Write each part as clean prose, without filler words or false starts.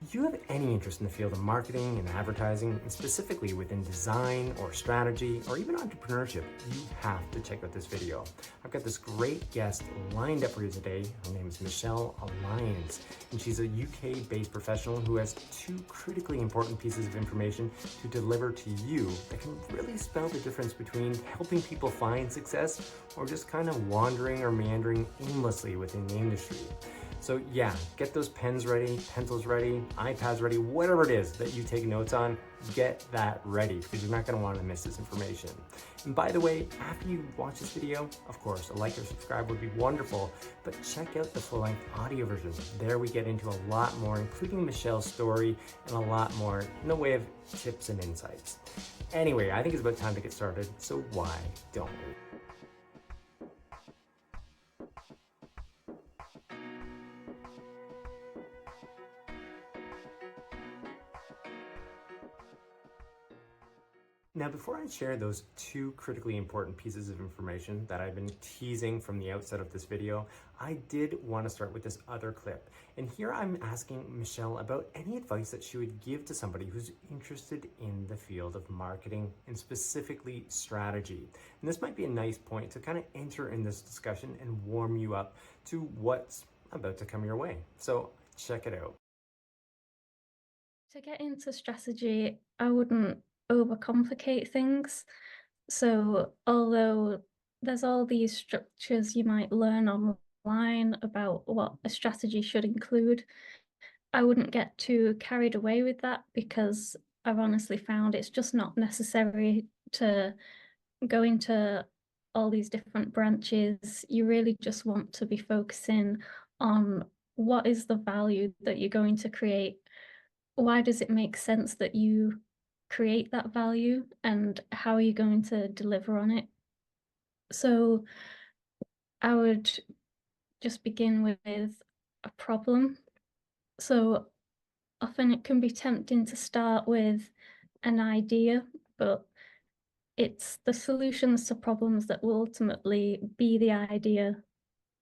You have any interest in the field of marketing and advertising, and specifically within design or strategy or even entrepreneurship, you have to check out this video. I've got this great guest lined up for you today. Her name is Michelle Lyons, and she's a UK-based professional who has two critically important pieces of information to deliver to you that can really spell the difference between helping people find success or just kind of wandering or meandering aimlessly within the industry. So yeah, get those pens ready, pencils ready, iPads ready, whatever it is that you take notes on, get that ready because you're not going to want to miss this information. And by the way, after you watch this video, of course, a like or subscribe would be wonderful, but check out the full-length audio version. There we get into a lot more, including Michelle's story and a lot more in the way of tips and insights. Anyway, I think it's about time to get started, so why don't we? Now, before I share those two critically important pieces of information that I've been teasing from the outset of this video, I did want to start with this other clip. And here I'm asking Michelle about any advice that she would give to somebody who's interested in the field of marketing and specifically strategy. And this might be a nice point to kind of enter in this discussion and warm you up to what's about to come your way. So check it out. To get into strategy, I wouldn't overcomplicate things. So, although there's all these structures you might learn online about what a strategy should include, I wouldn't get too carried away with that because I've honestly found it's just not necessary to go into all these different branches. You really just want to be focusing on what is the value that you're going to create. Why does it make sense that you create that value and how are you going to deliver on it? So I would just begin with a problem. So often it can be tempting to start with an idea, but it's the solutions to problems that will ultimately be the idea.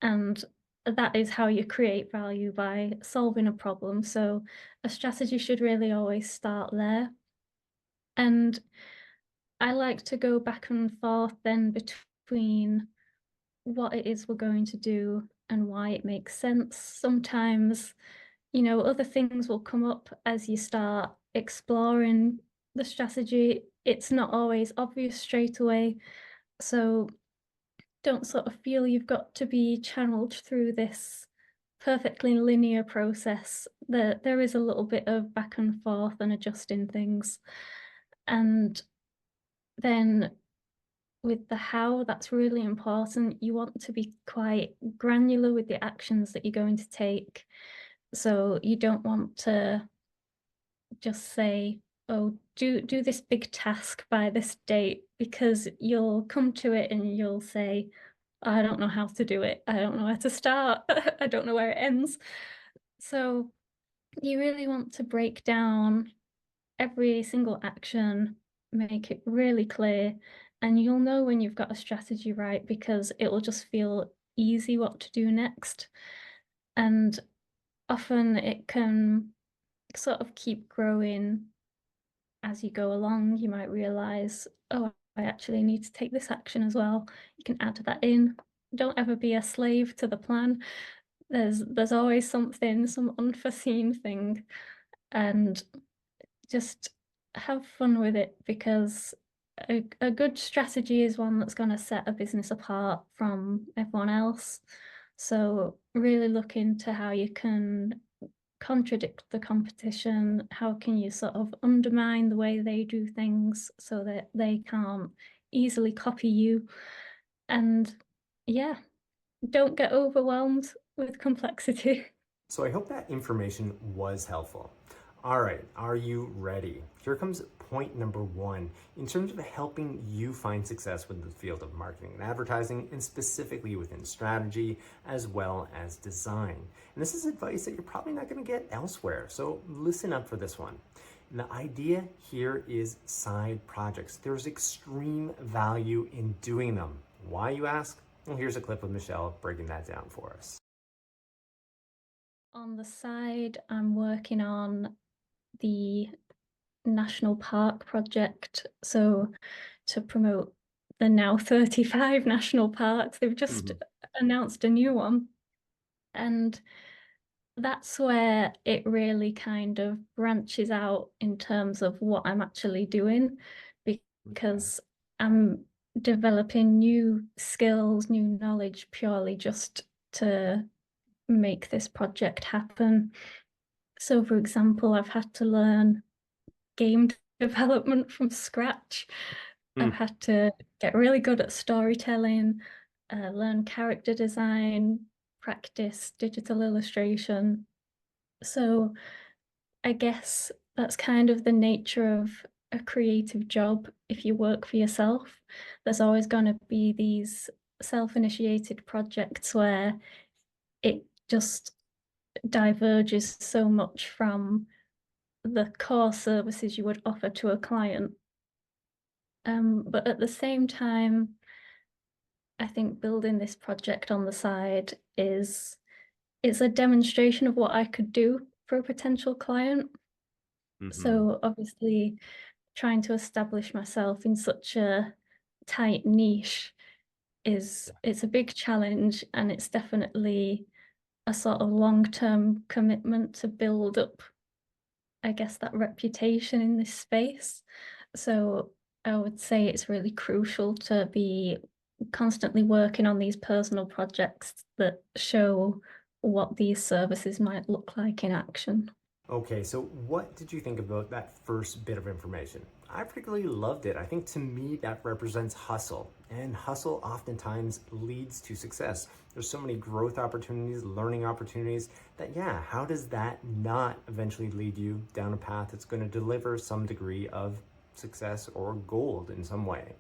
And that is how you create value, by solving a problem. So a strategy should really always start there. And I like to go back and forth then between what it is we're going to do and why it makes sense. Sometimes, other things will come up as you start exploring the strategy. It's not always obvious straight away. So don't sort of feel you've got to be channeled through this perfectly linear process. There is a little bit of back and forth and adjusting things. And then with the how, that's really important. You want to be quite granular with the actions that you're going to take. So you don't want to just say, oh, do this big task by this date, because you'll come to it and you'll say, I don't know how to do it. I don't know where to start. I don't know where it ends. So you really want to break down every single action, make it really clear, and you'll know when you've got a strategy right because it will just feel easy what to do next. And often it can sort of keep growing as you go along. You might realize, oh, I actually need to take this action as well. You can add that in. Don't ever be a slave to the plan. There's always something, some unforeseen thing, and just have fun with it, because a good strategy is one that's going to set a business apart from everyone else. So really look into how you can contradict the competition. How can you sort of undermine the way they do things so that they can't easily copy you? And yeah, don't get overwhelmed with complexity. So I hope that information was helpful. All right, are you ready? Here comes point number one in terms of helping you find success within the field of marketing and advertising, and specifically within strategy as well as design. And this is advice that you're probably not going to get elsewhere, so listen up for this one. And the idea here is side projects. There's extreme value in doing them. Why, you ask? Well, here's a clip of Michelle breaking that down for us. On the side, I'm working on the national park project. So to promote the now 35 national parks, they've just Hmm. announced a new one. And that's where it really kind of branches out in terms of what I'm actually doing, Okay. because I'm developing new skills, new knowledge purely just to make this project happen. So, for example, I've had to learn game development from scratch. I've Mm. had to get really good at storytelling, learn character design, practice digital illustration. So I guess that's kind of the nature of a creative job. If you work for yourself, there's always going to be these self-initiated projects where it just diverges so much from the core services you would offer to a client. But at the same time, I think building this project on the side is it's a demonstration of what I could do for a potential client. Hmm. So obviously trying to establish myself in such a tight niche is it's a big challenge, and it's definitely a sort of long-term commitment to build up, I guess, that reputation in this space. So I would say it's really crucial to be constantly working on these personal projects that show what these services might look like in action. Okay, so what did you think about that first bit of information? I particularly loved it. I think to me that represents hustle, and hustle oftentimes leads to success. There's so many growth opportunities, learning opportunities that, yeah, how does that not eventually lead you down a path that's going to deliver some degree of success or gold in some way?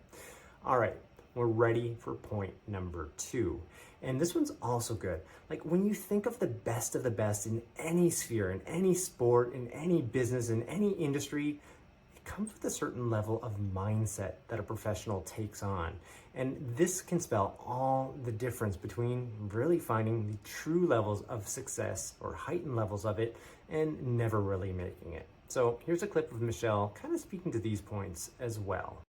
All right, we're ready for point number two. And this one's also good. Like when you think of the best in any sphere, in any sport, in any business, in any industry, it comes with a certain level of mindset that a professional takes on. And this can spell all the difference between really finding the true levels of success or heightened levels of it and never really making it. So here's a clip of Michelle kind of speaking to these points as well.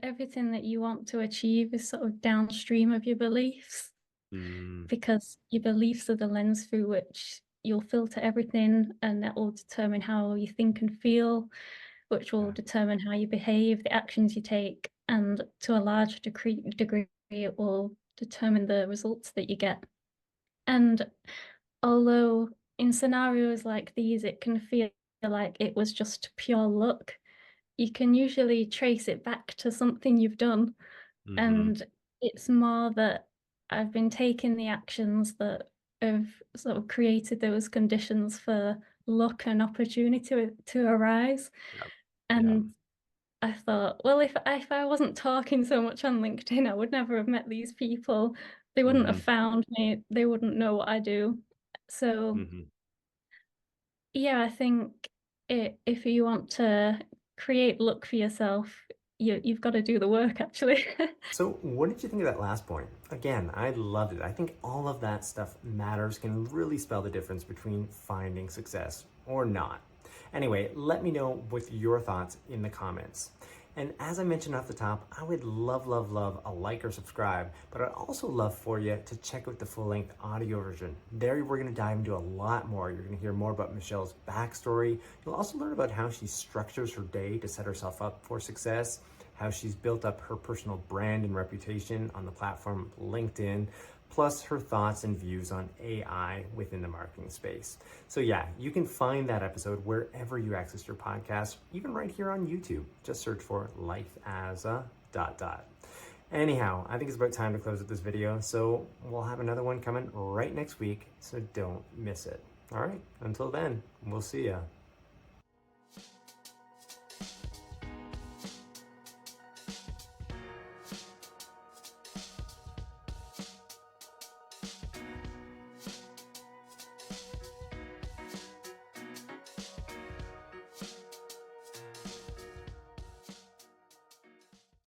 Everything that you want to achieve is sort of downstream of your beliefs, Mm, because your beliefs are the lens through which you'll filter everything, and that will determine how you think and feel, which will yeah. determine how you behave, the actions you take, and to a large degree it will determine the results that you get. And although in scenarios like these, it can feel like it was just pure luck, you can usually trace it back to something you've done. Hmm. And it's more that I've been taking the actions that have sort of created those conditions for luck and opportunity to arise. Yeah. Yeah. And I thought, well, if I wasn't talking so much on LinkedIn, I would never have met these people. They wouldn't have Hmm. found me. They wouldn't know what I do. So Hmm. yeah, I think if you want to create luck for yourself, you've got to do the work actually. So, what did you think of that last point? Again, I loved it. I think all of that stuff matters, can really spell the difference between finding success or not. Anyway, let me know with your thoughts in the comments. And as I mentioned off the top, I would love, love, love a like or subscribe, but I'd also love for you to check out the full length audio version. There, we're going to dive into a lot more. You're going to hear more about Michelle's backstory. You'll also learn about how she structures her day to set herself up for success, how she's built up her personal brand and reputation on the platform LinkedIn, plus her thoughts and views on AI within the marketing space. So yeah, you can find that episode wherever you access your podcast, even right here on YouTube. Just search for Life as a ... Anyhow, I think it's about time to close up this video, so we'll have another one coming right next week, so don't miss it. All right, until then, we'll see ya.